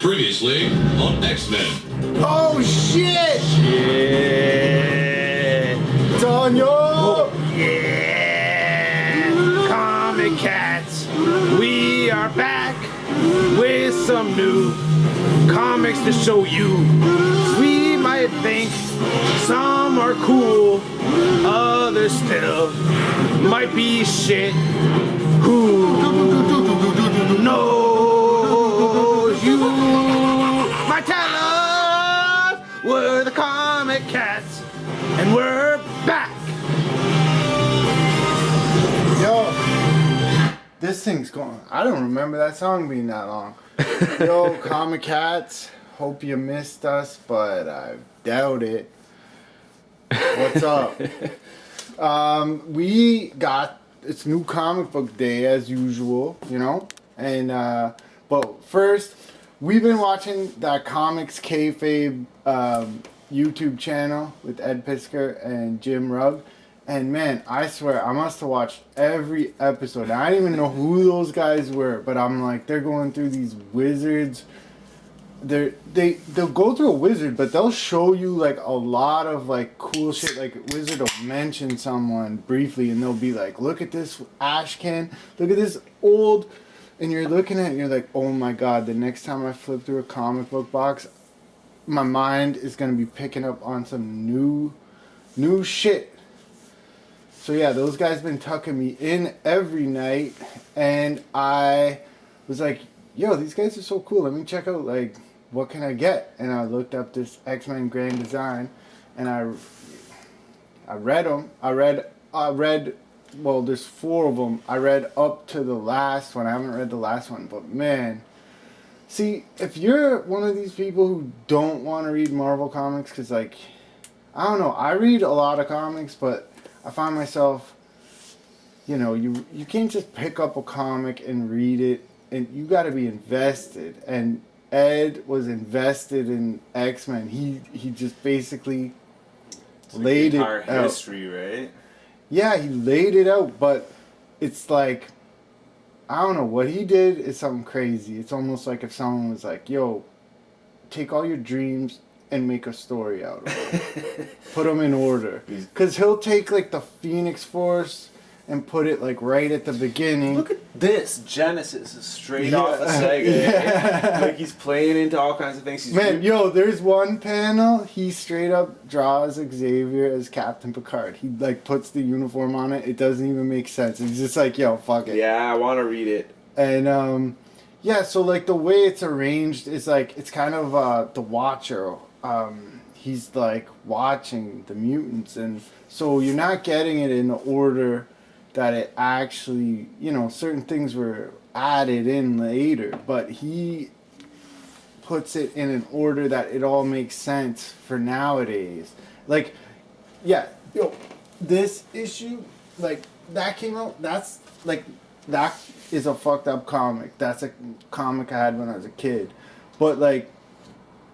Previously on NeuXman. Oh shit! Yeah. Tonyo! Oh, yeah. Comic Cats. We are back with some new comics to show you. We might think some are cool, others still might be shit. Who knows? You might tell us we're the Comic Cats, and we're back. Yo, this thing's going. I don't remember that song being that long. Yo, Comic Cats, hope you missed us, but I doubt it. What's up? We got it's new comic book day as usual, you know, and but first we've been watching that Comics Kayfabe YouTube channel with Ed Piskor and Jim Rugg, and man, I swear I must have watched every episode. I didn't even know who those guys were, but I'm like, they're going through these wizards. They'll go through a wizard, but they'll show you like a lot of like cool shit. Like wizard will mention someone briefly, and they'll be like, "Look at this ash can. Look at this old." And you're looking at it, and you're like, "Oh my god!" The next time I flip through a comic book box, my mind is gonna be picking up on some new shit. So yeah, those guys been tucking me in every night, and I was like, "Yo, these guys are so cool. Let me check out like." What can I get? And I looked up this X-Men Grand Design, and I read them. I read. Well, there's 4 of them. I read up to the last one. I haven't read the last one, but man, see, if you're one of these people who don't want to read Marvel comics, because like, I don't know, I read a lot of comics, but I find myself, you know, you can't just pick up a comic and read it, and you got to be invested. And Ed was invested in X-Men. He just basically laid it out. Entire history, right? Yeah, he laid it out, but it's like, I don't know, what he did is something crazy. It's almost like if someone was like, "Yo, take all your dreams and make a story out of it." Put them in order. Because he'll take like the Phoenix Force and put it like right at the beginning. Look at this. Genesis is straight off of Sega. Yeah. Like he's playing into all kinds of things. Man, yo, there's one panel, he straight up draws Xavier as Captain Picard. He like puts the uniform on it. It doesn't even make sense. He's just like, yo, fuck it. Yeah, I want to read it. And yeah, so like the way it's arranged is like, it's kind of the Watcher. He's like watching the mutants, and so you're not getting it in the order that it actually, you know, certain things were added in later, but he puts it in an order that it all makes sense for nowadays. Like, yeah, yo, this issue, like, that came out, that's, like, that is a fucked up comic. That's a comic I had when I was a kid. But, like,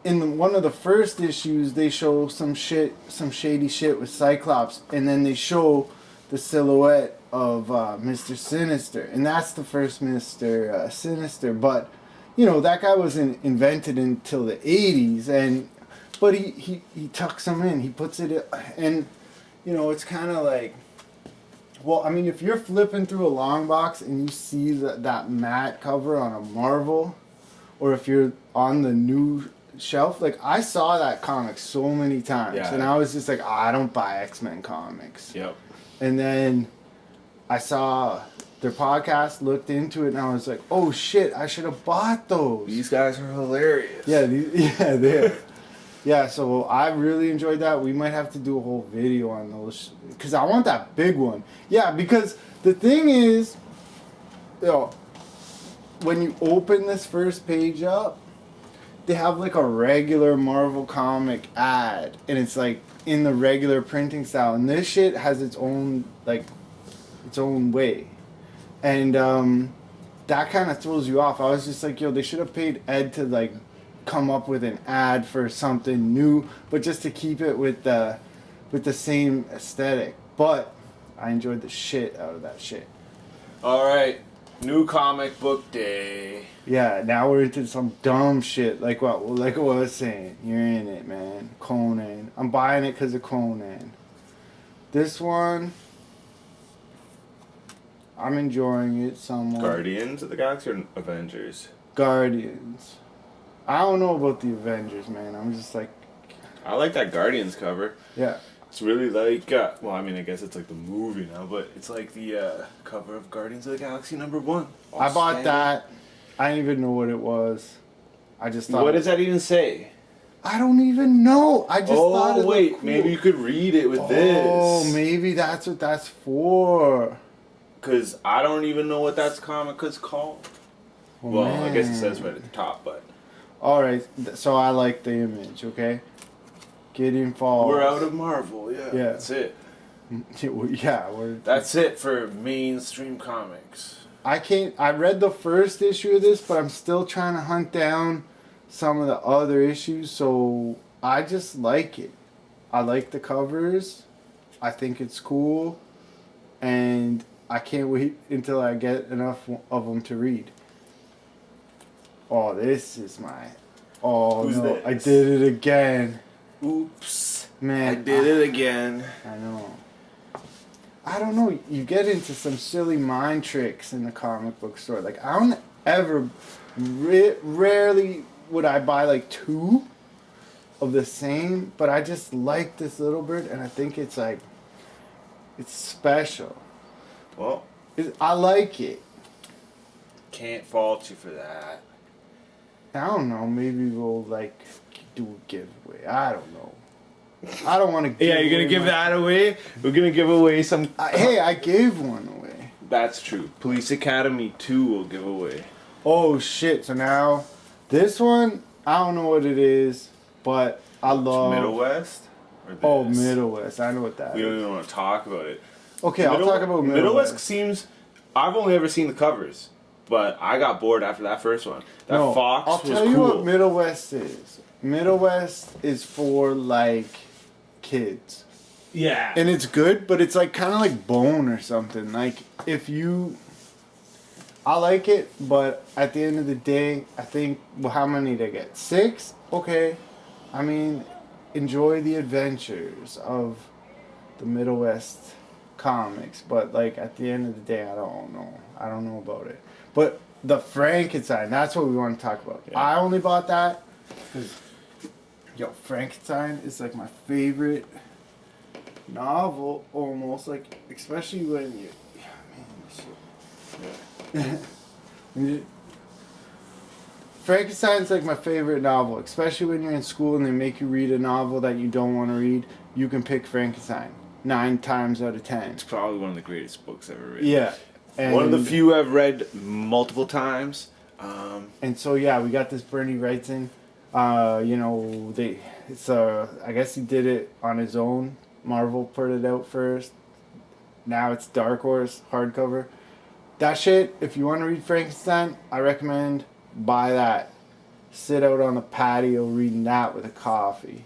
in one of the first issues, they show some shady shit with Cyclops, and then they show the silhouette of Mr. Sinister, and that's the first Mr. Sinister. But you know, that guy wasn't invented until the 80s, but he tucks them in, he puts it in, and you know, it's kind of like, well, I mean, if you're flipping through a long box and you see that matte cover on a Marvel, or if you're on the new shelf, like I saw that comic so many times, Yeah. and I was just like, I don't buy X-Men comics. Yep. And then I saw their podcast, looked into it, and I was like, "Oh shit! I should have bought those." These guys are hilarious. Yeah, they are. Yeah, so I really enjoyed that. We might have to do a whole video on those because I want that big one. Yeah, because the thing is, you know, when you open this first page up, they have like a regular Marvel comic ad, and it's like in the regular printing style, and this shit has its own like its own way, and that kind of throws you off. I was just like, yo, they should have paid Ed to like come up with an ad for something new, but just to keep it with the same aesthetic. But I enjoyed the shit out of that shit. All right. New comic book day. Yeah, now we're into some dumb shit. Like what I was saying. You're in it, man. Conan. I'm buying it because of Conan. This one, I'm enjoying it somewhat. Guardians of the Galaxy or Avengers? Guardians. I don't know about the Avengers, man. I'm just like, I like that Guardians cover. yeah. It's really like, well, I mean, I guess it's like the movie now, but it's like the cover of Guardians of the Galaxy #1. I bought that. I didn't even know what it was. I just thought. What does that even say? I don't even know. I just thought it wait, looked cool. maybe you could read it with this. Oh, maybe that's what that's for. Because I don't even know what that comic is called. Oh, Well, I guess it man. says right at the top, but... Alright, so I like the image, okay? Gideon Falls. We're out of Marvel, yeah. Yeah. That's it. Yeah, we're... That's it for mainstream comics. I read the first issue of this, but I'm still trying to hunt down some of the other issues, so I just like it. I like the covers. I think it's cool. And I can't wait until I get enough of them to read. Oh, this is my... Oh, Who's no. this? I did it again. Oops. Man. I did it again. I know. I don't know. You get into some silly mind tricks in the comic book store. Like, I don't ever... rarely would I buy, like, 2 of the same. But I just like this little bird. And I think it's, like... It's special. Well, I like it. can't fault you for that. I don't know. Maybe we'll like do a giveaway. I don't know. I don't want to. Yeah, you're gonna give that away? We're gonna give away some... Hey, I gave one away. That's true. Police Academy 2 will give away. Oh shit! So now, this one I don't know what it is, but I love Middle West? Or this? Oh, Middle West. I know what that We is. don't even want to talk about it. Okay, I'll talk about Middle West. West. Seems... I've only ever seen the covers, but I got bored after that first one. That No, Fox I'll was tell you cool. what Middle West is. Middle West is for like kids. Yeah. And it's good, but it's like kind of like Bone or something. Like if you, I like it, but at the end of the day, I think well, how many did I get? 6. Okay, I mean, enjoy the adventures of the Middle West comics, but like at the end of the day, I don't know about it. But the Frankenstein, that's what we want to talk about. Yeah. I only bought that because Frankenstein is like my favorite novel, almost, like especially when you when you, Frankenstein's like my favorite novel, especially when you're in school and they make you read a novel that you don't want to read. You can pick Frankenstein 9 times out of 10. It's probably one of the greatest books ever written. Yeah, and One of the few I've read multiple times. And so yeah, we got this Bernie Wrightson. I guess he did it on his own. Marvel put it out first. Now it's Dark Horse hardcover. That shit, if you want to read Frankenstein, I recommend buy that. Sit out on the patio reading that with a coffee.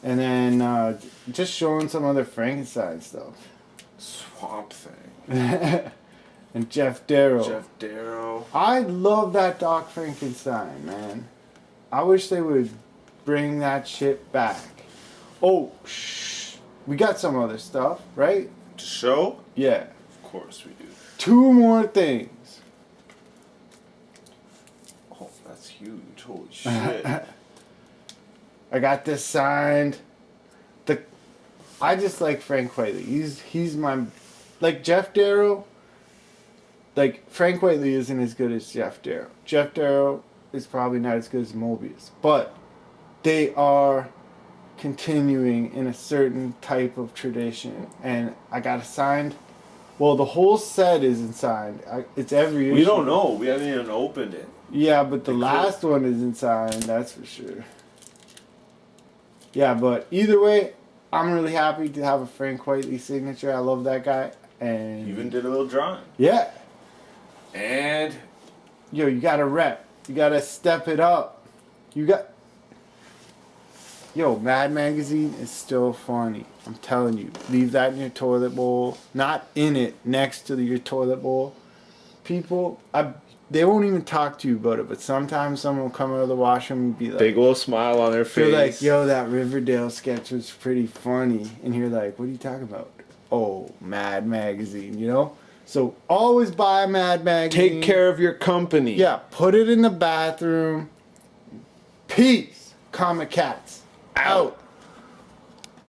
And then just showing some other Frankenstein stuff. Swamp Thing. And Jeff Darrow. Jeff Darrow. I love that Doc Frankenstein, man. I wish they would bring that shit back. Oh, shh. We got some other stuff, right? To show? Yeah. Of course we do. 2 more things. Oh, that's huge. Holy shit. I got this signed. I just like Frank Whiteley. He's my... Like Jeff Darrow... Like, Frank Whiteley isn't as good as Jeff Darrow. Jeff Darrow is probably not as good as Mobius. But they are continuing in a certain type of tradition. And I got it signed. Well, the whole set isn't signed. It's every issue. We don't know. We haven't even opened it. Yeah, but the last one isn't signed, that's for sure. Yeah, but either way, I'm really happy to have a Frank Whiteley signature. I love that guy. And Even did a little drawing. yeah. And Yo, you gotta rep. You gotta step it up. Yo, Mad Magazine is still funny. I'm telling you. Leave that in your toilet bowl. Not in it, next to your toilet bowl. people, they won't even talk to you about it, but sometimes someone will come out of the washroom and be like, Big old smile on their feel face. like, yo, that Riverdale sketch was pretty funny. And you're like, what are you talking about? Oh, Mad Magazine, you know? So always buy a Mad Magazine. Take care of your company. Yeah, put it in the bathroom. Peace. Comic Cats. Out.